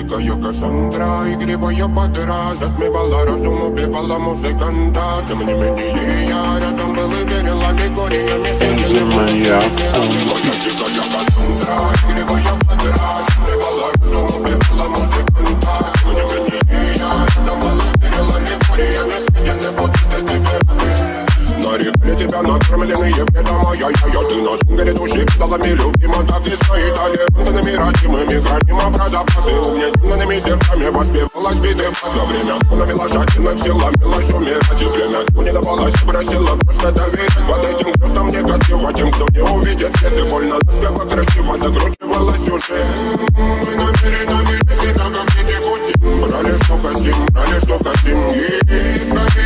Дикая Кассандра, игривая подра, затмевала разум, убивала музыканта. Тем не менее я рядом был и верил аллегориями. Энди Маньяк. Моя дикая Кассандра, игривая подра, затмевала разум, убивала музыканта. Тем не менее я рядом был и верил аллегориями. Я не буду тебе. Нарекли тебя накормленные бредом, ай-яй-яй. Ты на сунгере души педалами любима, так и стоит толерантными, родимыми, храним про запасы. Угнетенными сердцами воспевалась биты за время. Навела жадинок, сила милась умирать. И время не давалась, просила просто доверять. Под этим кто-то негатива, тем, кто не увидит свет. И больно ласково, красиво закручивалась уже. Мы намеренно вели себя, как дети пути. Брали, что хотим, и скорее